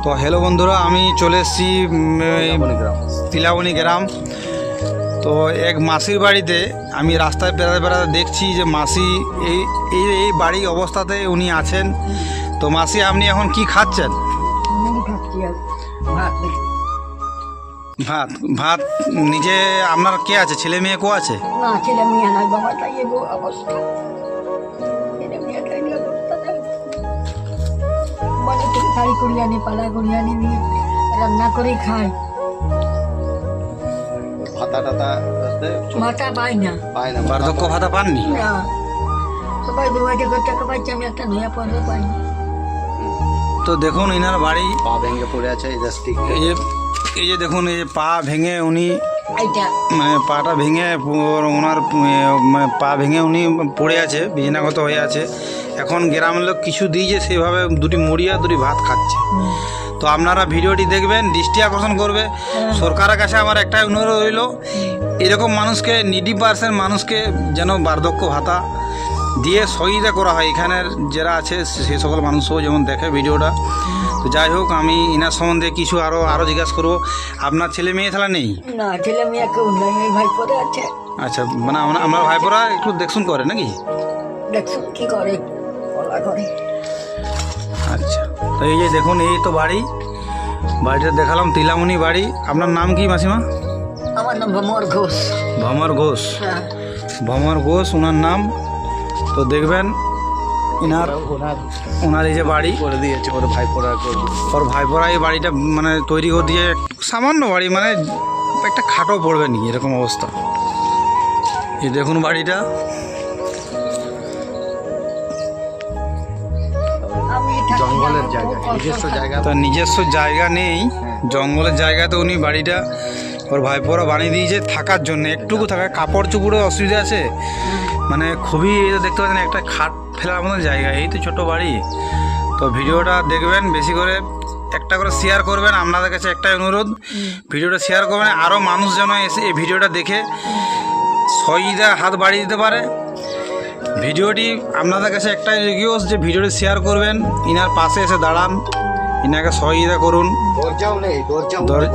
তো হ্যালো বন্ধুরা, আমি চলে এসেছি তিলাবনি গ্রাম। তো এক মাসির বাড়িতে আমি রাস্তায় বেড়াতে বেড়াতে দেখছি যে মাসি এই এই এই বাড়ি অবস্থাতে উনি আছেন। তো মাসি, আপনি এখন কি খাচ্ছেন? ভাত ভাত নিজে আপনার কে আছে? ছেলে মেয়ে কো আছে? না, ছেলে মেয়ে নাই বাবা, তাই এই অবস্থা। ছেলে মেয়ে তাই এই অবস্থা। বলে থেকে শাড়ি করিয়ে আনি, পালা করিয়ে আনি, নিয়ে রান্না করে খাই। ভাতা পাই না, বার্ধক্য ভাতা পাননি? না, সবাই 2000 টাকা পাইছে, আমি একটা নয়া পয়সা পাইনি। তো দেখুন ইনার বাড়ি পা ভেঙে পড়ে আছে। এই যে দেখুন, এই যে পা ভেঙে উনি এইটা মানে পাটা ভেঙে ওনার মানে পা ভেঙে উনি পড়ে আছে, বিছানাগত হয়ে আছে। এখন গ্রামের লোক কিছু দিয়েছে, সেইভাবে দুটি মুড়ি আর দুটি ভাত খাচ্ছে। তো আপনারা ভিডিওটি দেখবেন, দৃষ্টি আকর্ষণ করবে। সরকারের কাছে আমার একটাই অনুরোধ রইল, এরকম মানুষকে, নিডি পার্সেন মানুষকে যেন বার্ধক্য ভাতা দিয়ে সহযোগিতা করা হয়। এখানের যারা আছে সেই সকল মানুষও যেমন দেখে ভিডিওটা। তো যাই হোক, আমি ইনার সম্বন্ধে কিছু আরও জিজ্ঞাসা করবো। আপনার ছেলে মেয়ে তাহলে নেই? না, ছেলে মেয়ে কেউ নাই, এই ভাই পরে আছে। আচ্ছা, মানে আমরা ভাইপোরা একটু দেখশুন করে নাকি? দেখছো কি করে, পলা করে। আচ্ছা, তো এই যে দেখুন, এই তো বাড়িটা দেখালাম, তিলামনি বাড়ি। আপনার নাম কি মাসিমা? আমার নাম ভমর ঘোষ। ভমর ঘোষ? হ্যাঁ, ভমর ঘোষ ওনার নাম। তো দেখবেন ওনার এই যে বাড়ি করে দিয়েছে ওর ভাইপোরা করবে। ওর ভাইপোরা এই বাড়িটা মানে তৈরি করে দিয়ে, সামান্য বাড়ি, মানে একটা খাটো পড়বে নি এরকম অবস্থা। এই দেখুন বাড়িটা। আমি থাকি জঙ্গলের আমার জায়গা, খুব কষ্ট নিজস্ব হয়। জায়গা। তার নিজস্ব জায়গা নেই, জঙ্গলের জায়গাতে উনি বাড়িটা ওর ভাইপোরা বানিয়ে দিয়েছে থাকার জন্য। একটুকু থাকা, কাপড় চুপড়ের অসুবিধা আছে, মানে খুবই দেখতে পাচ্ছেন একটা খাট ফেলার মতো জায়গা। এই তো ছোটো বাড়ি। তো ভিডিওটা দেখবেন, বেশি করে একটা করে শেয়ার করবেন। আপনাদের কাছে একটাই অনুরোধ, ভিডিওটা শেয়ার করবেন, আরও মানুষ যেন এসে এই ভিডিওটা দেখে সহযোগিতা হাত বাড়িয়ে দিতে পারে। ভিডিওটি আপনাদের কাছে একটাই রিকোয়েস্ট যে ভিডিওটি শেয়ার করবেন, ইনার পাশে এসে দাঁড়ান, ইনাকে সহযোগিতা করুন। দরজাও নেই,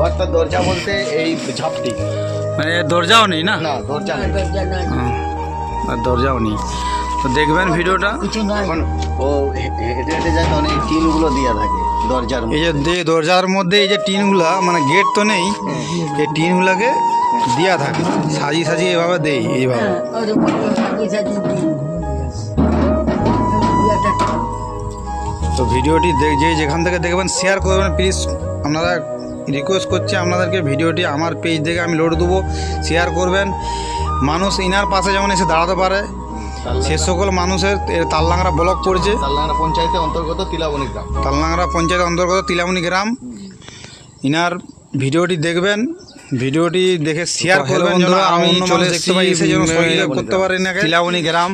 ঘরটা দরজা বলতে এই ঝাপটি, মানে দরজাও নেই না? না দরজা নেই। দরজা নাই, আর দরজাও নেই। তো দেখবেন ভিডিওটা। কিছু নাই। এখন ও হেঁটে হেঁটে যায়, অনেক টিনগুলো দেওয়া থাকে দরজার এই যে দরজার মধ্যে এই যে টিনগুলা, মানে গেট তো নেই, এই টিনগুলাকে দেওয়া থাকে, সাজিয়ে সাজিয়ে এভাবে দেয় এইভাবে। হ্যাঁ, ওর উপর সাজিয়ে সাজিয়ে দিই। বিয়েটা তো ভিডিওটি যেখান থেকে দেখবেন শেয়ার করবেন প্লিজ। আপনারা রিকোয়েস্ট করছি আপনাদেরকে, ভিডিওটি আমার পেজ থেকে আমি লোড দেবো, শেয়ার করবেন। মানুষ ইনার পাশে যেমন এসে দাঁড়াতে পারে, সে সকল মানুষের তাললাংরা ব্লক পড়ছে, তালডাঙ্গা পঞ্চায়েতের অন্তর্গত তিলাবনি গ্রাম। তাললাংরা পঞ্চায়েত অন্তর্গত তিলামনি গ্রাম। ইনার ভিডিওটি দেখবেন, ভিডিওটি দেখে শেয়ার করবেন। আমি চলে এসেছি এসে যেন সহযোগিতা করতে পারেন তিলাবনি গ্রাম।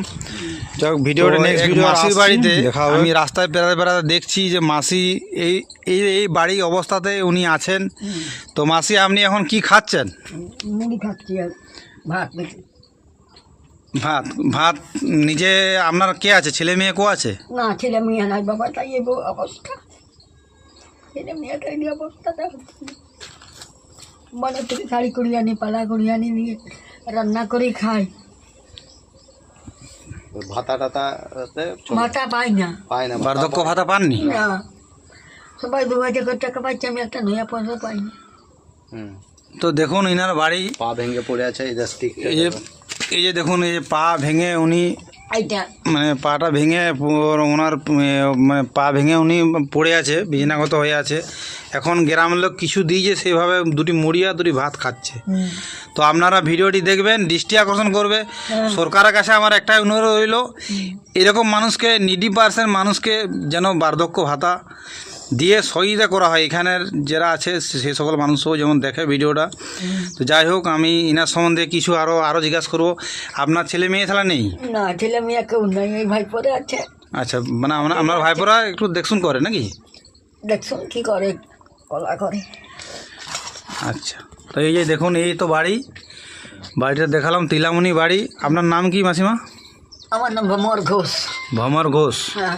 যাক, ভিডিওটা নেক্সট ভিডিও মাসির বাড়িতে আমি রাস্তায় বেড়াতে বেড়াতে দেখছি যে মাসি এই এই এই বাড়ি অবস্থাতে উনি আছেন। তো মাসি, আপনি এখন কি খাচ্ছেন? মুড়ি খাচ্ছি আর ভাত বেশি। ভাত ভাত নিজে আপনার কে আছে? ছেলে মেয়ে কো আছে? না, ছেলে মেয়ে নাই বাবা, তাই এই অবস্থা। ছেলে মেয়ে তাই এই অবস্থা। বলে থেকে শাড়ি করিয়ে আনি, পালা করিয়ে আনি, নিয়ে রান্না করে খাই। ভাতা টাতা ভাতা পাই না, পায় না। বার্ধক্য ভাতা পাননি? না, সবাই 2000 টাকা পাইছে, আমি একটা নয়া পয়সা পাইনি। হুম। তো দেখুন ইনার বাড়ি পা ভেঙে পড়ে আছে। এই যে দেখুন, এই যে পা ভেঙে উনি এইটা মানে পাটা ভেঙে ওনার মানে পা ভেঙে উনি পড়ে আছে, বিছানাগত হয়ে আছে। এখন গ্রামের লোক কিছু দিয়েছে, সেইভাবে দুটি মুড়ি আর দুটি ভাত খাচ্ছে। তো আপনারা ভিডিওটি দেখবেন, দৃষ্টি আকর্ষণ করবে। সরকারের কাছে আমার একটাই অনুরোধ রইল, এরকম মানুষকে, নিডি পার্সেন মানুষকে যেন বার্ধক্য ভাতা দিয়ে সহযোগিতা করা হয়। এখানের যারা আছে সেই সকল মানুষও যেমন দেখে ভিডিওটা। তো যাই হোক, আমি ইনার সম্বন্ধে কিছু আরও জিজ্ঞাসা করবো। আপনার ছেলে মেয়ে তাহলে নেই? না, ছেলে মেয়ে কেউ নাই, এই ভাই পরে আছে। আচ্ছা, মানে আপনার ভাইপোরা একটু দেখশুন করে নাকি? দেখছো কি করে, কলা করে। আচ্ছা, তো এই যে দেখুন, এই তো বাড়িটা দেখালাম, তিলামনি বাড়ি। আপনার নাম কি মাসিমা? আমার নাম ভমর ঘোষ। ভমর ঘোষ? হ্যাঁ,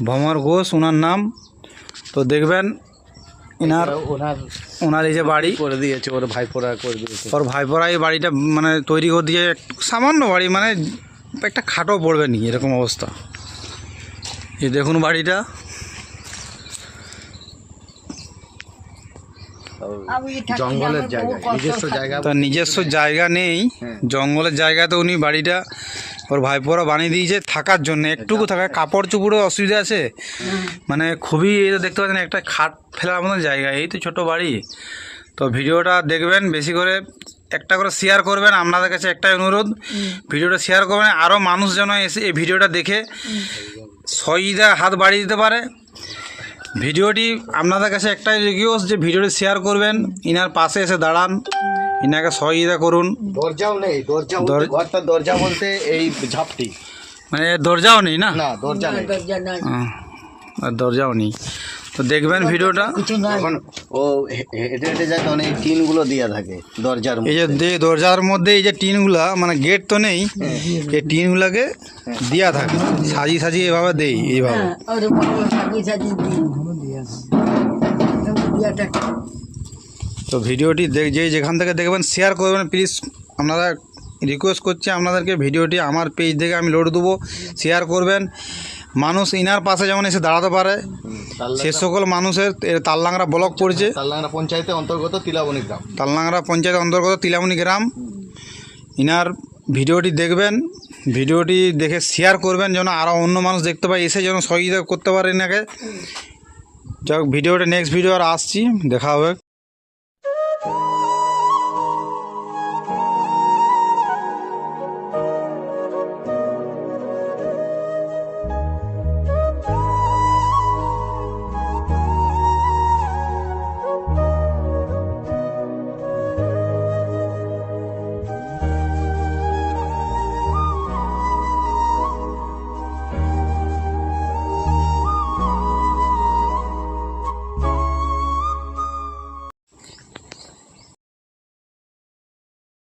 ভমর ঘোষ ওনার নাম। তো দেখবেন ইনার ওনার এই যে বাড়ি করে দিয়েছে, ওর ভাইপোরা করে দিয়েছে। ওর ভাইপোরা এই বাড়িটা মানে তৈরি করে দিয়ে সামান্য বাড়ি, মানে একটা খাটও পড়বে নি এরকম অবস্থা। এই দেখুন বাড়িটা, আমি থাকি, জঙ্গলের আমার জায়গা, বহু কষ্ট নিজস্ব থাকে। জায়গা। তার নিজস্ব জায়গা নেই, জঙ্গলের জায়গাতে উনি বাড়িটা ওর ভাইপোরা বানিয়ে দিয়েছে থাকার জন্য, একটুকু থাকা, কাপড় চোপড়ের অসুবিধা আছে, মানে খুবই এই তো দেখতে পাচ্ছেন একটা খাট ফেলার মতন জায়গা, এই তো ছোট বাড়ি। তো ভিডিওটা দেখবেন, বেশি করে একটা করে শেয়ার করবেন, আপনাদের কাছে একটাই অনুরোধ, ভিডিওটা শেয়ার করবেন, আরও মানুষ যেন এসে এই ভিডিওটা দেখে সহযোগিতা হাত বাড়িয়ে দিতে পারে। ভিডিওটি আপনাদের কাছে একটাই রিকোয়েস্ট যে ভিডিওটি শেয়ার করবেন, ইনার পাশে এসে দাঁড়ান, ইনাকে সহযোগিতা করুন। দরজাও নেই, দরজা বলতে ঘরটার দরজা বলতে এই ঝাপটি, মানে দরজাও নেই না, না দরজা নেই। দরজা নাই, আর দরজাও নেই। তো দেখবেন ভিডিওটা, কিছু নাই। এখন ও হেঁটে হেঁটে যায়, তখন এই টিনগুলো দেওয়া থাকে দরজার এই যে মধ্যে। দরজার মধ্যে এই যে টিনগুলা, মানে গেট তো নেই, এই টিনগুলাকে দেওয়া থাকে, সাজিয়ে সাজিয়ে এভাবে দেই, এইভাবে। হ্যাঁ, ওর বড় সাজিয়ে সাজিয়ে দিই। দিয়াটা তো ভিডিওটি যেখান থেকে দেখবেন শেয়ার করবেন প্লিজ, আপনারা রিকোয়েস্ট করছি আপনাদেরকে, ভিডিওটি আমার পেজ থেকে আমি লোড দেবো, শেয়ার করবেন, মানুষ ইনার পাশে যেমন এসে দাঁড়াতে পারে, সে সকল মানুষের তাললাংরা ব্লক পড়ছে, তাললাঙ্গা পঞ্চায়েতের অন্তর্গত তিলাবনী গ্রাম, তাললাংরা পঞ্চায়েতের অন্তর্গত তিলামনি গ্রাম। ইনার ভিডিওটি দেখবেন, ভিডিওটি দেখে শেয়ার করবেন, যেন আরও অন্য মানুষ দেখতে পায়, এসে যেন সহযোগিতা করতে পারে এনাকে। যাক, ভিডিওটা নেক্সট ভিডিও আর আসছি, দেখা হবে।